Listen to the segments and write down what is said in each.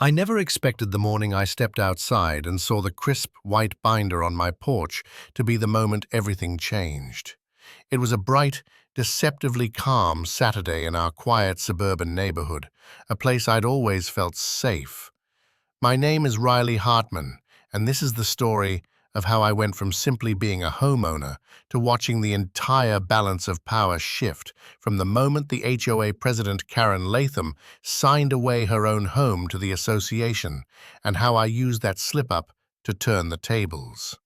I never expected the morning I stepped outside and saw the crisp white binder on my porch to be the moment everything changed. It was a bright, deceptively calm Saturday in our quiet suburban neighborhood, a place I'd always felt safe. My name is Riley Hartman, and this is the story of how I went from simply being a homeowner to watching the entire balance of power shift from the moment the HOA president Karen Latham signed away her own home to the association, and how I used that slip-up to turn the tables.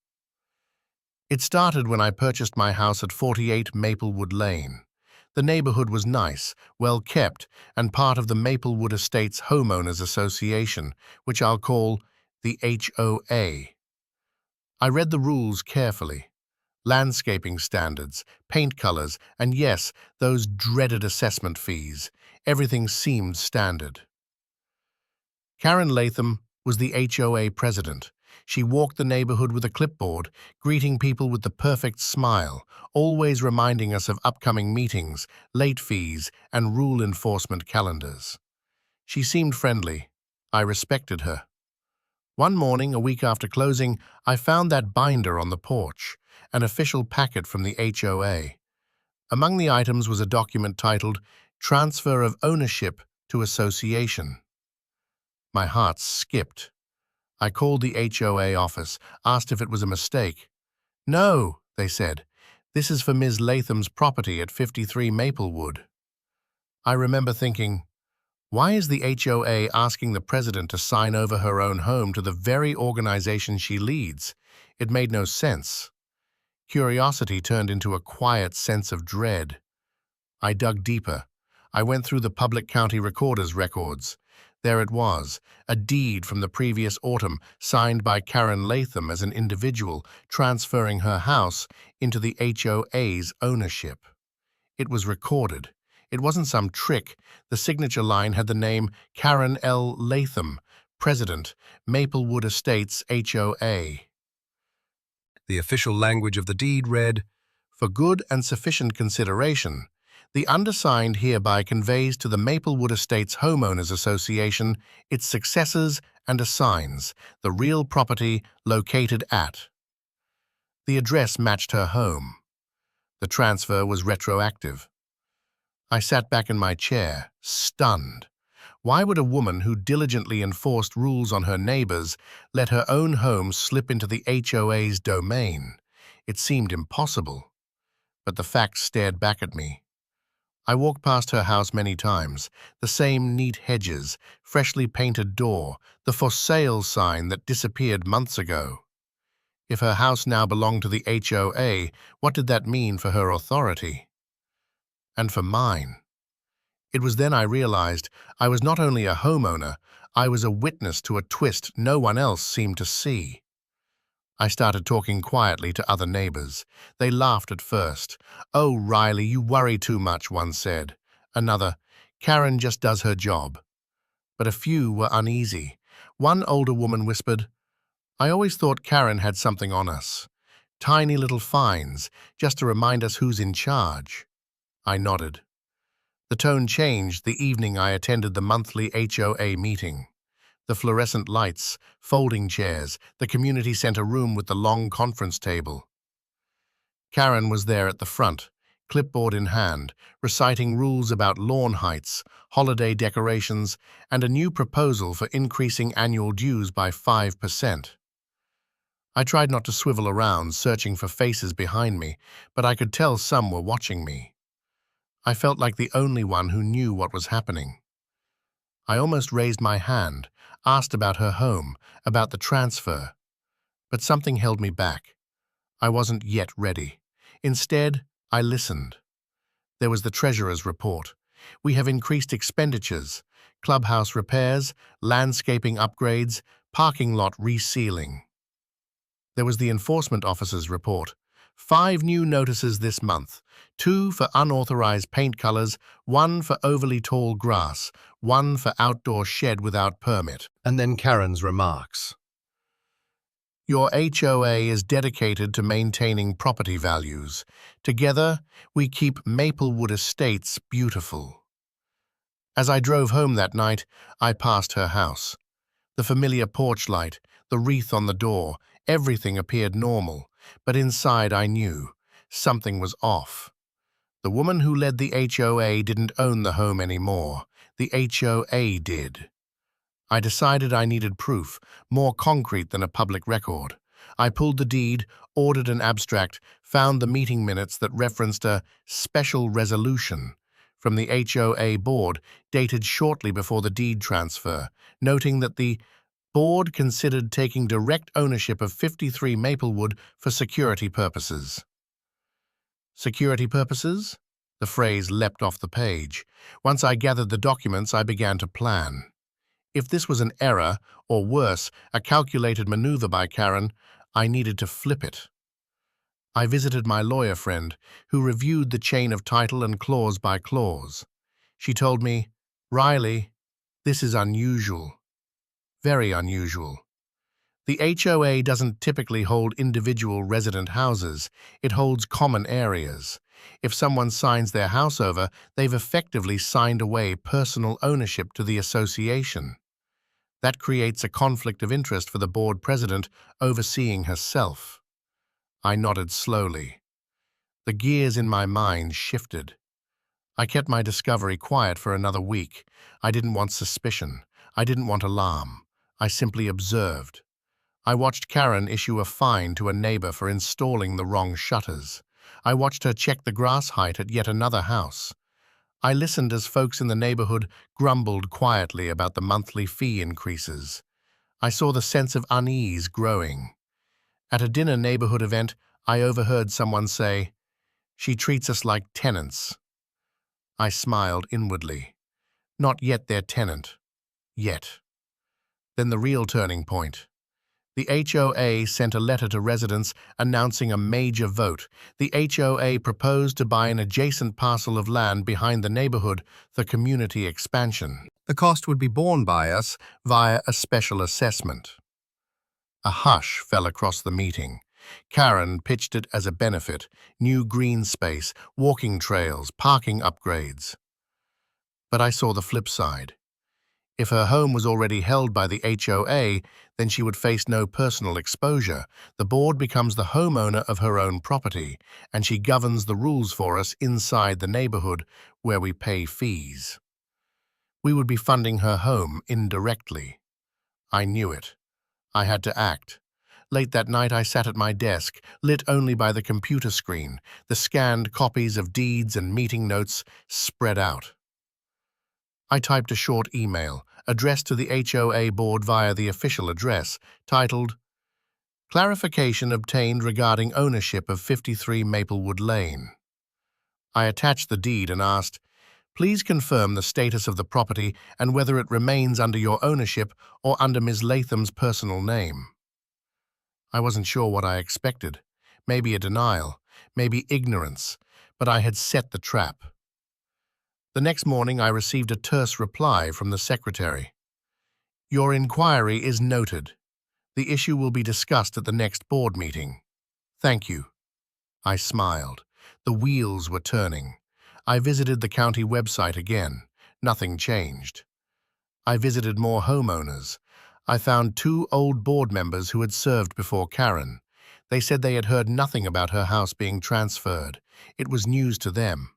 It started when I purchased my house at 48 Maplewood Lane. The neighborhood was nice, well kept, and part of the Maplewood Estates Homeowners Association, which I'll call the HOA. I read the rules carefully. Landscaping standards, paint colors, and yes, those dreaded assessment fees. Everything seemed standard. Karen Latham was the HOA president. She walked the neighborhood with a clipboard, greeting people with the perfect smile, always reminding us of upcoming meetings, late fees, and rule enforcement calendars. She seemed friendly. I respected her. One morning, a week after closing, I found that binder on the porch, an official packet from the HOA. Among the items was a document titled Transfer of Ownership to Association. My heart skipped. I called the HOA office, asked if it was a mistake. "No," they said. "This is for Ms. Latham's property at 53 Maplewood." I remember thinking, why is the HOA asking the president to sign over her own home to the very organization she leads? It made no sense. Curiosity turned into a quiet sense of dread. I dug deeper. I went through the public county recorder's records. There it was, a deed from the previous autumn signed by Karen Latham as an individual, transferring her house into the HOA's ownership. It was recorded. It wasn't some trick. The signature line had the name Karen L. Latham, President, Maplewood Estates HOA. The official language of the deed read, "For good and sufficient consideration, the undersigned hereby conveys to the Maplewood Estates Homeowners Association its successors and assigns the real property located at." The address matched her home. The transfer was retroactive. I sat back in my chair, stunned. Why would a woman who diligently enforced rules on her neighbors let her own home slip into the HOA's domain? It seemed impossible. But the facts stared back at me. I walked past her house many times, the same neat hedges, freshly painted door, the for sale sign that disappeared months ago. If her house now belonged to the HOA, what did that mean for her authority? And for mine? It was then I realized I was not only a homeowner, I was a witness to a twist no one else seemed to see. I started talking quietly to other neighbors. They laughed at first. "Oh, Riley, you worry too much," one said. Another, "Karen just does her job." But a few were uneasy. One older woman whispered, "I always thought Karen had something on us. Tiny little fines, just to remind us who's in charge." I nodded. The tone changed the evening I attended the monthly HOA meeting. The fluorescent lights, folding chairs, the community center room with the long conference table. Karen was there at the front, clipboard in hand, reciting rules about lawn heights, holiday decorations, and a new proposal for increasing annual dues by 5%. I tried not to swivel around, searching for faces behind me, but I could tell some were watching me. I felt like the only one who knew what was happening. I almost raised my hand, asked about her home, about the transfer. But something held me back. I wasn't yet ready. Instead, I listened. There was the treasurer's report. We have increased expenditures, clubhouse repairs, landscaping upgrades, parking lot resealing. There was the enforcement officer's report. 5 new notices this month, 2 for unauthorized paint colors, 1 for overly tall grass, 1 for outdoor shed without permit. And then Karen's remarks. "Your HOA is dedicated to maintaining property values. Together, we keep Maplewood Estates beautiful." As I drove home that night, I passed her house. The familiar porch light, the wreath on the door, everything appeared normal, but inside I knew something was off. The woman who led the HOA didn't own the home anymore. The HOA did. I decided I needed proof, more concrete than a public record. I pulled the deed, ordered an abstract, found the meeting minutes that referenced a special resolution from the HOA board dated shortly before the deed transfer, noting that the board considered taking direct ownership of 53 Maplewood for security purposes. Security purposes? The phrase leapt off the page. Once I gathered the documents, I began to plan. If this was an error, or worse, a calculated maneuver by Karen, I needed to flip it. I visited my lawyer friend, who reviewed the chain of title and clause by clause. She told me, "Riley, this is unusual. Very unusual. The HOA doesn't typically hold individual resident houses. It holds common areas. If someone signs their house over, they've effectively signed away personal ownership to the association. That creates a conflict of interest for the board president overseeing herself." I nodded slowly. The gears in my mind shifted. I kept my discovery quiet for another week. I didn't want suspicion. I didn't want alarm. I simply observed. I watched Karen issue a fine to a neighbor for installing the wrong shutters. I watched her check the grass height at yet another house. I listened as folks in the neighborhood grumbled quietly about the monthly fee increases. I saw the sense of unease growing. At a dinner neighborhood event, I overheard someone say, "She treats us like tenants." I smiled inwardly. Not yet their tenant. Yet. Then the real turning point. The HOA sent a letter to residents announcing a major vote. The HOA proposed to buy an adjacent parcel of land behind the neighborhood for community expansion. The cost would be borne by us via a special assessment. A hush fell across the meeting. Karen pitched it as a benefit: new green space, walking trails, parking upgrades. But I saw the flip side. If her home was already held by the HOA, then she would face no personal exposure. The board becomes the homeowner of her own property, and she governs the rules for us inside the neighborhood where we pay fees. We would be funding her home indirectly. I knew it. I had to act. Late that night I sat at my desk, lit only by the computer screen, the scanned copies of deeds and meeting notes spread out. I typed a short email, addressed to the HOA board via the official address, titled, "Clarification obtained regarding ownership of 53 Maplewood Lane." I attached the deed and asked, "Please confirm the status of the property and whether it remains under your ownership or under Ms. Latham's personal name." I wasn't sure what I expected. Maybe a denial, maybe ignorance, but I had set the trap. The next morning I received a terse reply from the secretary. "Your inquiry is noted. The issue will be discussed at the next board meeting. Thank you." I smiled. The wheels were turning. I visited the county website again. Nothing changed. I visited more homeowners. I found 2 old board members who had served before Karen. They said they had heard nothing about her house being transferred. It was news to them.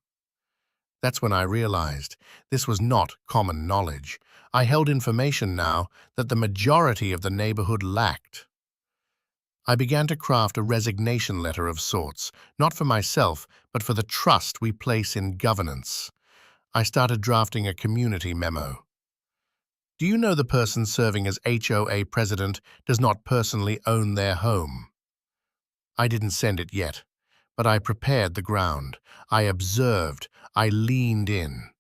That's when I realized this was not common knowledge. I held information now that the majority of the neighborhood lacked. I began to craft a resignation letter of sorts, not for myself, but for the trust we place in governance. I started drafting a community memo. Do you know the person serving as HOA president does not personally own their home? I didn't send it yet, but I prepared the ground. I observed. I leaned in.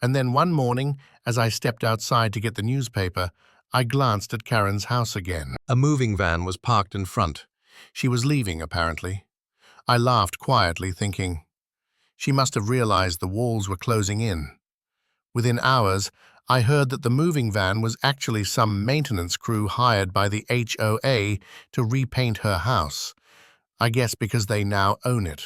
And then one morning, as I stepped outside to get the newspaper, I glanced at Karen's house again. A moving van was parked in front. She was leaving, apparently. I laughed quietly, thinking, she must have realized the walls were closing in. Within hours, I heard that the moving van was actually some maintenance crew hired by the HOA to repaint her house. I guess because they now own it.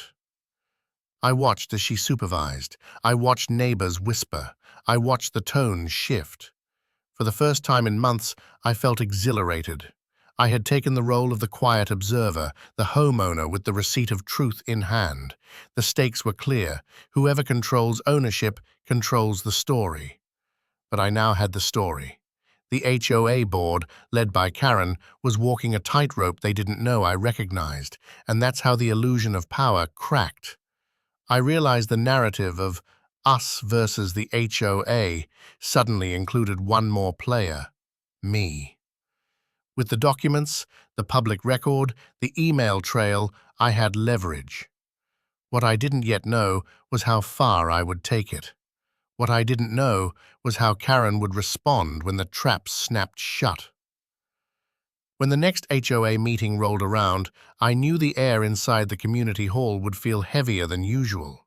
I watched as she supervised. I watched neighbors whisper. I watched the tone shift. For the first time in months, I felt exhilarated. I had taken the role of the quiet observer, the homeowner with the receipt of truth in hand. The stakes were clear. Whoever controls ownership controls the story. But I now had the story. The HOA board, led by Karen, was walking a tightrope they didn't know I recognized, and that's how the illusion of power cracked. I realized the narrative of us versus the HOA suddenly included one more player, me. With the documents, the public record, the email trail, I had leverage. What I didn't yet know was how far I would take it. What I didn't know was how Karen would respond when the trap snapped shut. When the next HOA meeting rolled around, I knew the air inside the community hall would feel heavier than usual.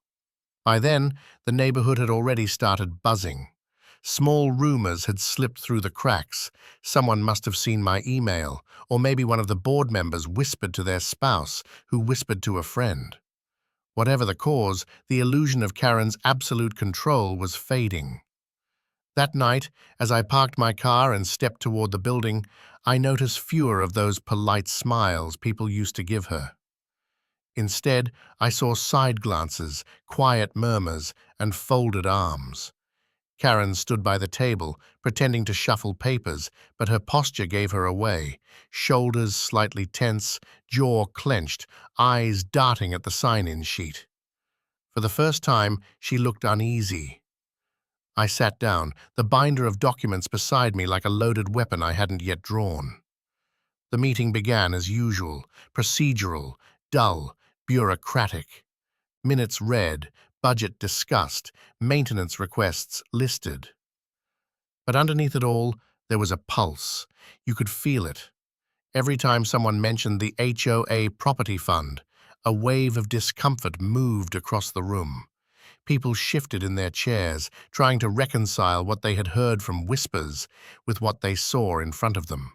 By then, the neighborhood had already started buzzing. Small rumors had slipped through the cracks. Someone must have seen my email, or maybe one of the board members whispered to their spouse, who whispered to a friend. Whatever the cause, the illusion of Karen's absolute control was fading. That night, as I parked my car and stepped toward the building, I noticed fewer of those polite smiles people used to give her. Instead, I saw side glances, quiet murmurs, and folded arms. Karen stood by the table, pretending to shuffle papers, but her posture gave her away. Shoulders slightly tense, jaw clenched, eyes darting at the sign-in sheet. For the first time, she looked uneasy. I sat down, the binder of documents beside me like a loaded weapon I hadn't yet drawn. The meeting began as usual, procedural, dull, bureaucratic. Minutes read, budget discussed, maintenance requests listed. But underneath it all, there was a pulse. You could feel it. Every time someone mentioned the HOA property fund, a wave of discomfort moved across the room. People shifted in their chairs, trying to reconcile what they had heard from whispers with what they saw in front of them.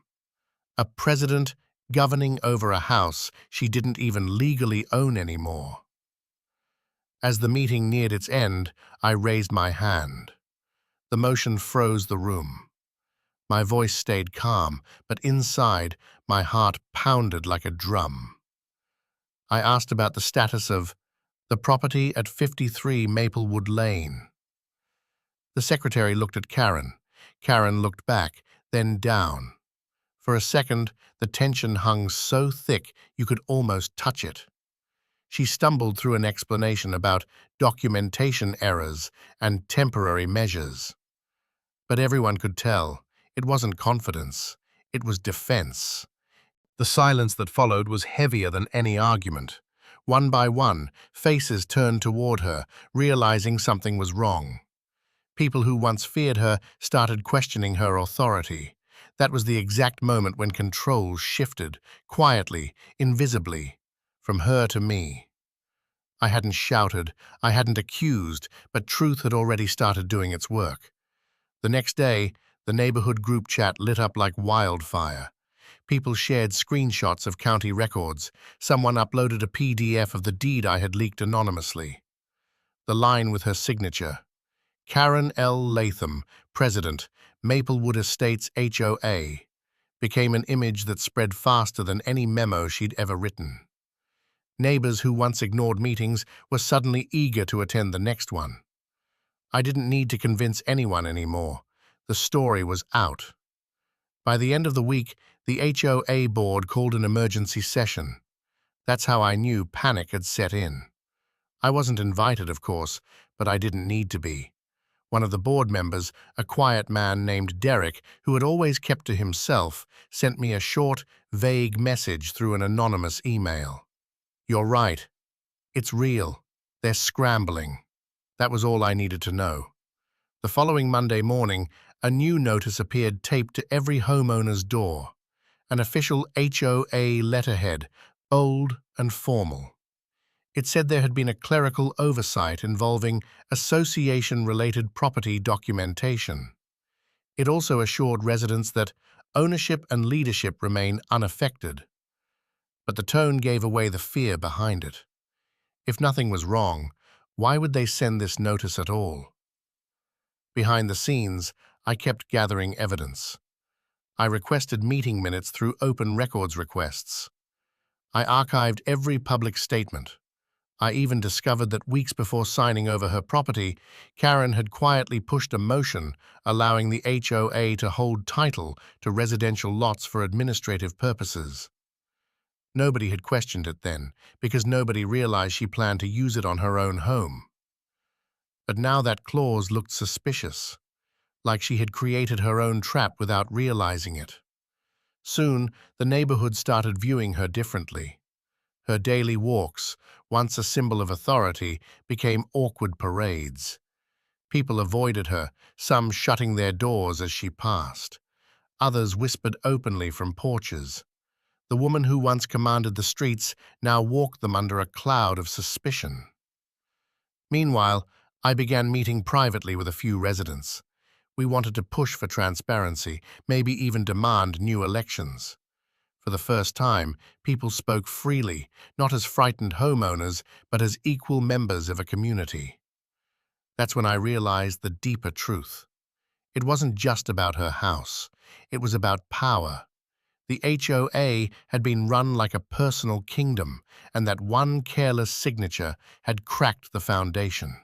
A president governing over a house she didn't even legally own anymore. As the meeting neared its end, I raised my hand. The motion froze the room. My voice stayed calm, but inside, my heart pounded like a drum. I asked about the status of the property at 53 Maplewood Lane. The secretary looked at Karen. Karen looked back, then down. For a second, the tension hung so thick you could almost touch it. She stumbled through an explanation about documentation errors and temporary measures. But everyone could tell it wasn't confidence, it was defense. The silence that followed was heavier than any argument. One by one, faces turned toward her, realizing something was wrong. People who once feared her started questioning her authority. That was the exact moment when control shifted, quietly, invisibly, from her to me. I hadn't shouted, I hadn't accused, but truth had already started doing its work. The next day, the neighborhood group chat lit up like wildfire. People shared screenshots of county records. Someone uploaded a PDF of the deed I had leaked anonymously. The line with her signature, Karen L. Latham, President, Maplewood Estates HOA, became an image that spread faster than any memo she'd ever written. Neighbors who once ignored meetings were suddenly eager to attend the next one. I didn't need to convince anyone anymore. The story was out. By the end of the week, the HOA board called an emergency session. That's how I knew panic had set in. I wasn't invited, of course, but I didn't need to be. One of the board members, a quiet man named Derek, who had always kept to himself, sent me a short, vague message through an anonymous email. "You're right. It's real. They're scrambling." That was all I needed to know. The following Monday morning, a new notice appeared taped to every homeowner's door. An official HOA letterhead, bold and formal. It said there had been a clerical oversight involving association-related property documentation. It also assured residents that ownership and leadership remain unaffected. But the tone gave away the fear behind it. If nothing was wrong, why would they send this notice at all? Behind the scenes, I kept gathering evidence. I requested meeting minutes through open records requests. I archived every public statement. I even discovered that weeks before signing over her property, Karen had quietly pushed a motion allowing the HOA to hold title to residential lots for administrative purposes. Nobody had questioned it then, because nobody realized she planned to use it on her own home. But now that clause looked suspicious, like she had created her own trap without realizing it. Soon, the neighborhood started viewing her differently. Her daily walks, once a symbol of authority, became awkward parades. People avoided her, some shutting their doors as she passed. Others whispered openly from porches. The woman who once commanded the streets now walked them under a cloud of suspicion. Meanwhile, I began meeting privately with a few residents. We wanted to push for transparency, maybe even demand new elections. For the first time, people spoke freely, not as frightened homeowners, but as equal members of a community. That's when I realized the deeper truth. It wasn't just about her house. It was about power. The HOA had been run like a personal kingdom, and that one careless signature had cracked the foundation.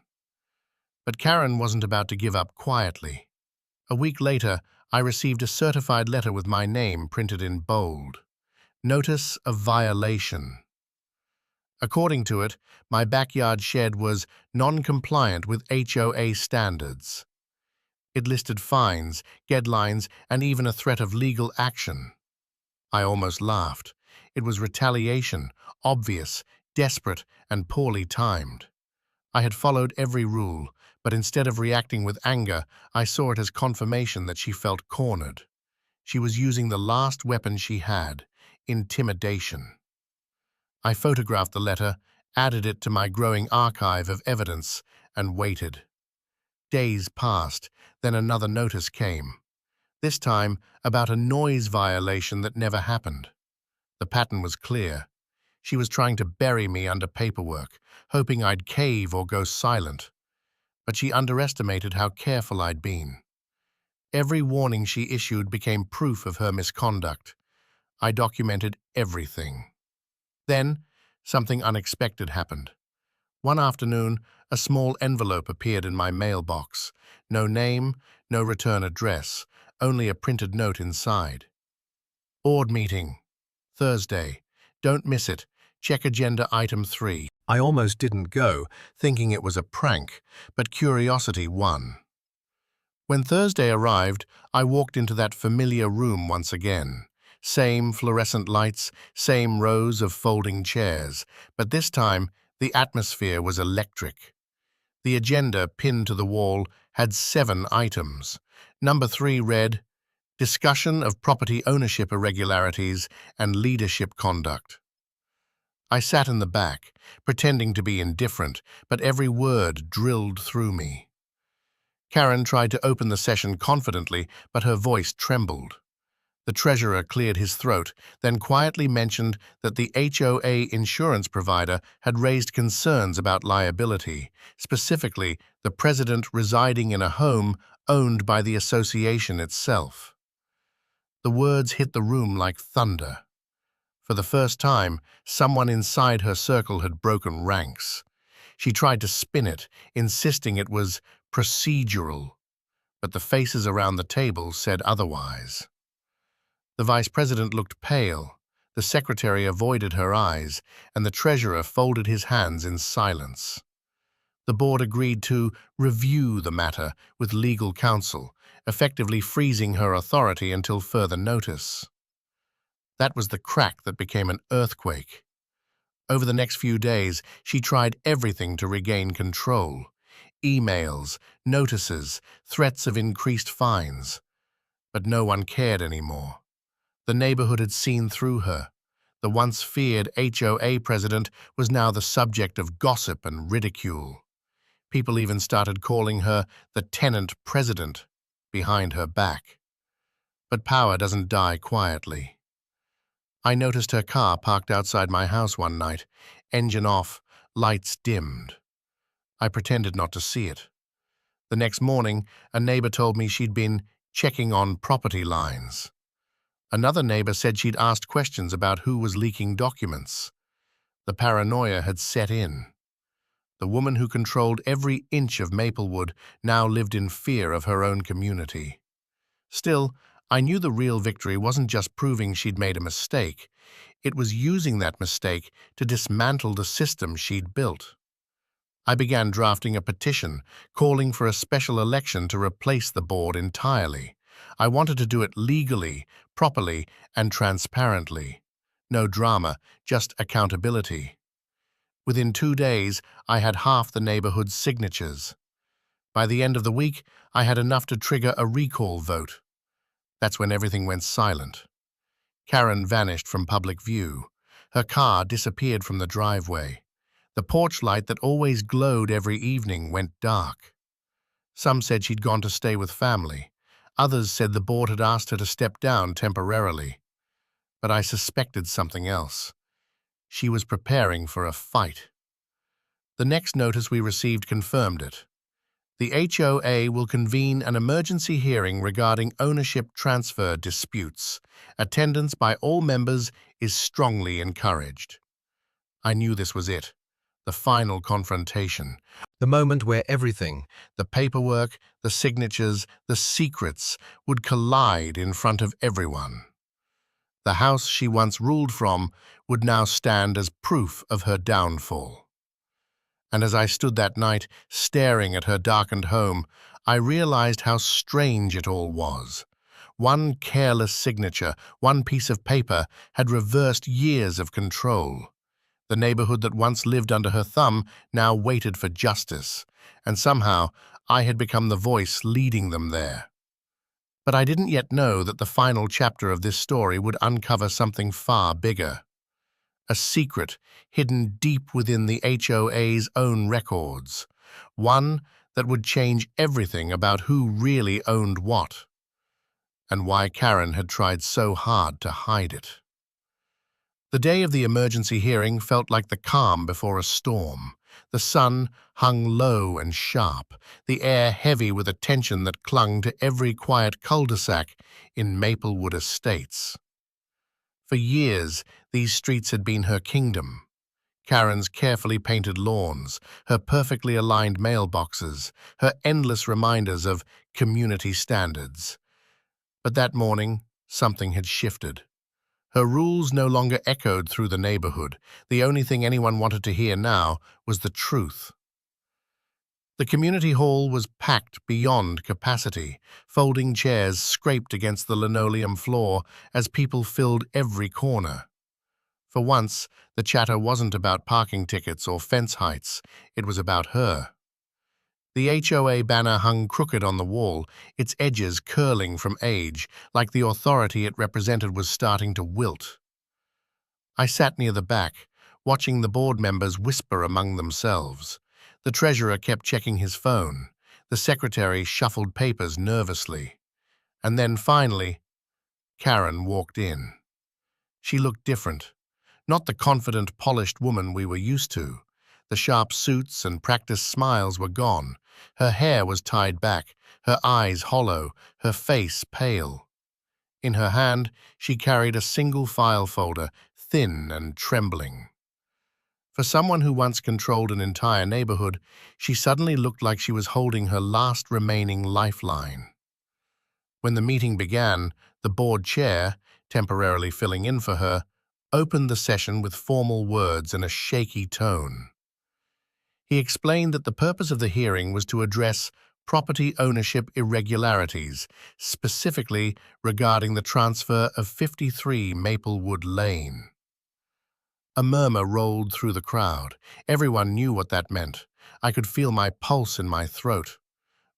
But Karen wasn't about to give up quietly. A week later, I received a certified letter with my name printed in bold. Notice of violation. According to it, my backyard shed was non-compliant with HOA standards. It listed fines, deadlines, and even a threat of legal action. I almost laughed. It was retaliation, obvious, desperate, and poorly timed. I had followed every rule, but instead of reacting with anger, I saw it as confirmation that she felt cornered. She was using the last weapon she had, intimidation. I photographed the letter, added it to my growing archive of evidence, and waited. Days passed, then another notice came. This time about a noise violation that never happened. The pattern was clear. She was trying to bury me under paperwork, hoping I'd cave or go silent. But she underestimated how careful I'd been. Every warning she issued became proof of her misconduct. I documented everything. Then, something unexpected happened. One afternoon, a small envelope appeared in my mailbox. No name, no return address, only a printed note inside. Board meeting. Thursday. Don't miss it. Check agenda item 3. I almost didn't go, thinking it was a prank, but curiosity won. When Thursday arrived, I walked into that familiar room once again. Same fluorescent lights, same rows of folding chairs, but this time the atmosphere was electric. The agenda, pinned to the wall, had 7 items. Number 3 read, Discussion of property ownership irregularities and leadership conduct. I sat in the back, pretending to be indifferent, but every word drilled through me. Karen tried to open the session confidently, but her voice trembled. The treasurer cleared his throat, then quietly mentioned that the HOA insurance provider had raised concerns about liability, specifically the president residing in a home owned by the association itself. The words hit the room like thunder. For the first time, someone inside her circle had broken ranks. She tried to spin it, insisting it was procedural, but the faces around the table said otherwise. The vice president looked pale, the secretary avoided her eyes, and the treasurer folded his hands in silence. The board agreed to review the matter with legal counsel, effectively freezing her authority until further notice. That was the crack that became an earthquake. Over the next few days, she tried everything to regain control. Emails, notices, threats of increased fines. But no one cared anymore. The neighborhood had seen through her. The once feared HOA president was now the subject of gossip and ridicule. People even started calling her the tenant president behind her back. But power doesn't die quietly. I noticed her car parked outside my house one night, engine off, lights dimmed. I pretended not to see it. The next morning, a neighbor told me she'd been checking on property lines. Another neighbor said she'd asked questions about who was leaking documents. The paranoia had set in. The woman who controlled every inch of Maplewood now lived in fear of her own community. Still, I knew the real victory wasn't just proving she'd made a mistake. It was using that mistake to dismantle the system she'd built. I began drafting a petition, calling for a special election to replace the board entirely. I wanted to do it legally, properly, and transparently. No drama, just accountability. Within 2 days, I had half the neighborhood's signatures. By the end of the week, I had enough to trigger a recall vote. That's when everything went silent. Karen vanished from public view. Her car disappeared from the driveway. The porch light that always glowed every evening went dark. Some said she'd gone to stay with family. Others said the board had asked her to step down temporarily. But I suspected something else. She was preparing for a fight. The next notice we received confirmed it. The HOA will convene an emergency hearing regarding ownership transfer disputes. Attendance by all members is strongly encouraged. I knew this was it. The final confrontation. The moment where everything, the paperwork, the signatures, the secrets, would collide in front of everyone. The house she once ruled from would now stand as proof of her downfall. And as I stood that night, staring at her darkened home, I realized how strange it all was. One careless signature, one piece of paper, had reversed years of control. The neighborhood that once lived under her thumb now waited for justice, and somehow I had become the voice leading them there. But I didn't yet know that the final chapter of this story would uncover something far bigger. A secret hidden deep within the HOA's own records. One that would change everything about who really owned what, and why Karen had tried so hard to hide it. The day of the emergency hearing felt like the calm before a storm. The sun hung low and sharp, the air heavy with a tension that clung to every quiet cul-de-sac in Maplewood Estates. For years, these streets had been her kingdom. Karen's carefully painted lawns, her perfectly aligned mailboxes, her endless reminders of community standards. But that morning, something had shifted. Her rules no longer echoed through the neighborhood. The only thing anyone wanted to hear now was the truth. The community hall was packed beyond capacity. Folding chairs scraped against the linoleum floor as people filled every corner. For once, the chatter wasn't about parking tickets or fence heights. It was about her. The HOA banner hung crooked on the wall, its edges curling from age, like the authority it represented was starting to wilt. I sat near the back, watching the board members whisper among themselves. The treasurer kept checking his phone. The secretary shuffled papers nervously. And then finally, Karen walked in. She looked different. Not the confident, polished woman we were used to. The sharp suits and practiced smiles were gone. Her hair was tied back, her eyes hollow, her face pale. In her hand, she carried a single file folder, thin and trembling. For someone who once controlled an entire neighborhood, she suddenly looked like she was holding her last remaining lifeline. When the meeting began, the board chair, temporarily filling in for her, opened the session with formal words and a shaky tone. He explained that the purpose of the hearing was to address property ownership irregularities, specifically regarding the transfer of 53 Maplewood Lane. A murmur rolled through the crowd. Everyone knew what that meant. I could feel my pulse in my throat.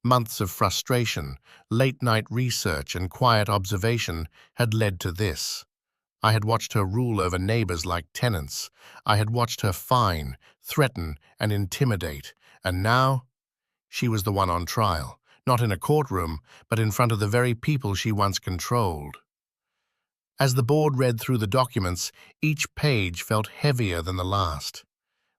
Months of frustration, late-night research, and quiet observation had led to this. I had watched her rule over neighbors like tenants. I had watched her fine, threaten, and intimidate. And now, she was the one on trial, not in a courtroom, but in front of the very people she once controlled. As the board read through the documents, each page felt heavier than the last.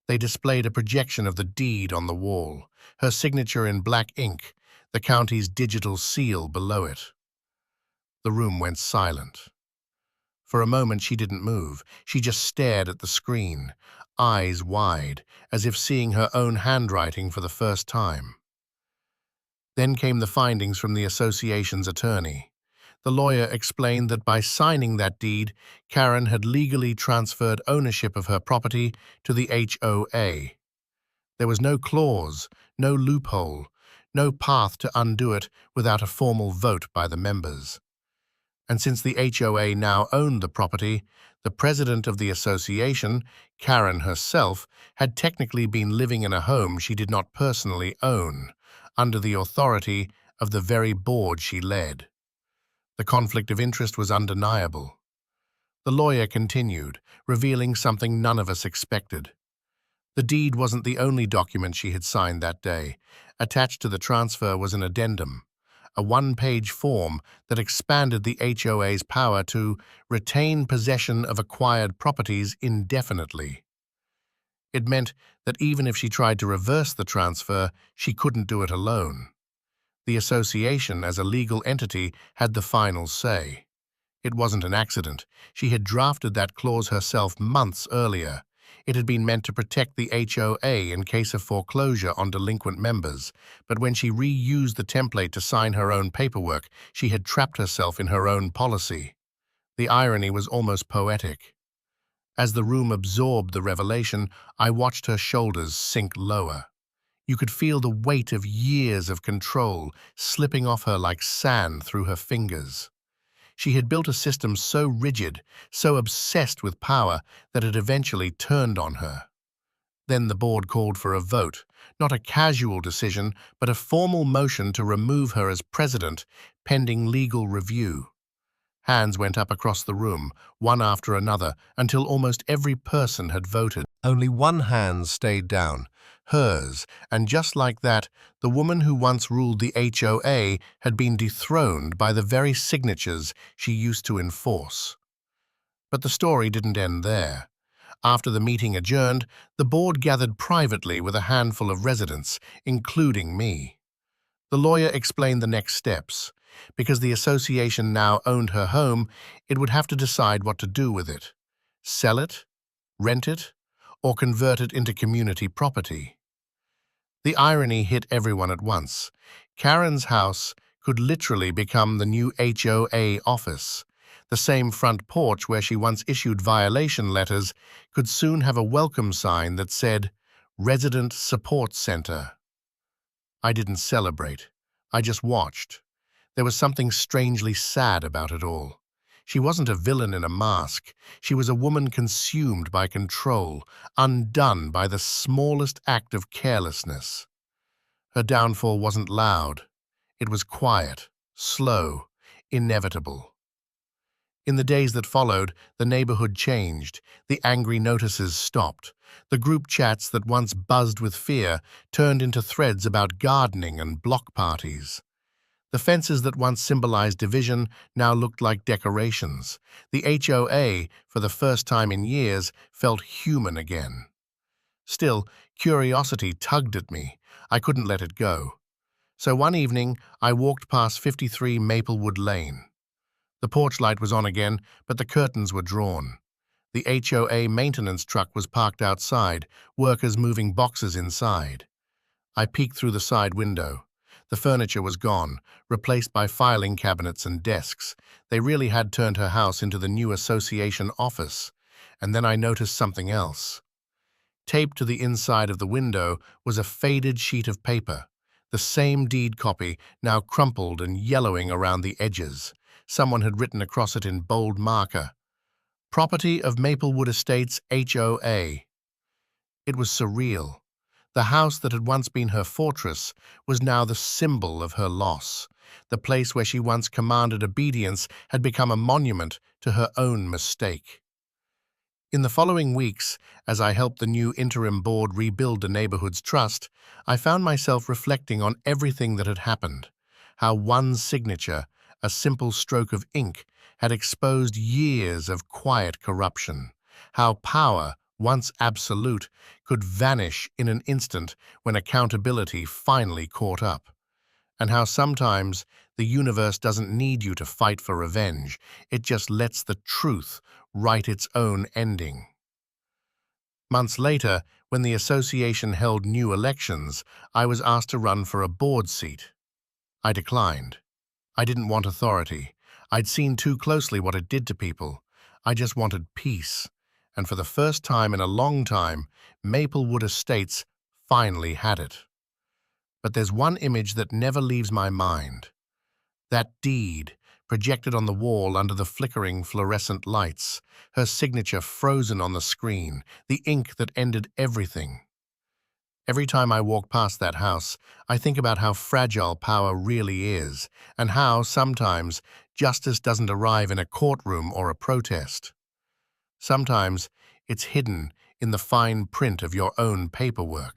They displayed a projection of the deed on the wall, her signature in black ink, the county's digital seal below it. The room went silent. For a moment she didn't move. She just stared at the screen, eyes wide, as if seeing her own handwriting for the first time. Then came the findings from the association's attorney. The lawyer explained that by signing that deed, Karen had legally transferred ownership of her property to the HOA. There was no clause, no loophole, no path to undo it without a formal vote by the members. And since the HOA now owned the property, the president of the association, Karen herself, had technically been living in a home she did not personally own, under the authority of the very board she led. The conflict of interest was undeniable. The lawyer continued, revealing something none of us expected. The deed wasn't the only document she had signed that day. Attached to the transfer was an addendum, a one-page form that expanded the HOA's power to retain possession of acquired properties indefinitely. It meant that even if she tried to reverse the transfer, she couldn't do it alone. The association, as a legal entity, had the final say. It wasn't an accident. She had drafted that clause herself months earlier. It had been meant to protect the HOA in case of foreclosure on delinquent members, but when she reused the template to sign her own paperwork, she had trapped herself in her own policy. The irony was almost poetic. As the room absorbed the revelation, I watched her shoulders sink lower. You could feel the weight of years of control slipping off her like sand through her fingers. She had built a system so rigid, so obsessed with power, that it eventually turned on her. Then the board called for a vote, not a casual decision, but a formal motion to remove her as president, pending legal review. Hands went up across the room, one after another, until almost every person had voted. Only one hand stayed down, hers, and just like that, the woman who once ruled the HOA had been dethroned by the very signatures she used to enforce. But the story didn't end there. After the meeting adjourned, the board gathered privately with a handful of residents, including me. The lawyer explained the next steps. Because the association now owned her home, it would have to decide what to do with it. Sell it, rent it, or convert it into community property. The irony hit everyone at once. Karen's house could literally become the new HOA office. The same front porch where she once issued violation letters could soon have a welcome sign that said, "Resident Support Center." I didn't celebrate. I just watched. There was something strangely sad about it all. She wasn't a villain in a mask. She was a woman consumed by control, undone by the smallest act of carelessness. Her downfall wasn't loud. It was quiet, slow, inevitable. In the days that followed, the neighborhood changed. The angry notices stopped. The group chats that once buzzed with fear turned into threads about gardening and block parties. The fences that once symbolized division now looked like decorations. The HOA, for the first time in years, felt human again. Still, curiosity tugged at me. I couldn't let it go. So one evening, I walked past 53 Maplewood Lane. The porch light was on again, but the curtains were drawn. The HOA maintenance truck was parked outside, workers moving boxes inside. I peeked through the side window. The furniture was gone, replaced by filing cabinets and desks. They really had turned her house into the new association office. And then I noticed something else. Taped to the inside of the window was a faded sheet of paper, the same deed copy, now crumpled and yellowing around the edges. Someone had written across it in bold marker, "Property of Maplewood Estates HOA." It was surreal. The house that had once been her fortress was now the symbol of her loss. The place where she once commanded obedience had become a monument to her own mistake. In the following weeks, as I helped the new interim board rebuild the neighborhood's trust, I found myself reflecting on everything that had happened. How one signature, a simple stroke of ink, had exposed years of quiet corruption. How power, once absolute, could vanish in an instant when accountability finally caught up. and how sometimes the universe doesn't need you to fight for revenge. It just lets the truth write its own ending. Months later, when the association held new elections, I was asked to run for a board seat. I declined. I didn't want authority. I'd seen too closely what it did to people. I just wanted peace. And for the first time in a long time, Maplewood Estates finally had it. But there's one image that never leaves my mind. That deed, projected on the wall under the flickering fluorescent lights, her signature frozen on the screen, the ink that ended everything. Every time I walk past that house, I think about how fragile power really is, and how, sometimes, justice doesn't arrive in a courtroom or a protest. Sometimes, it's hidden in the fine print of your own paperwork.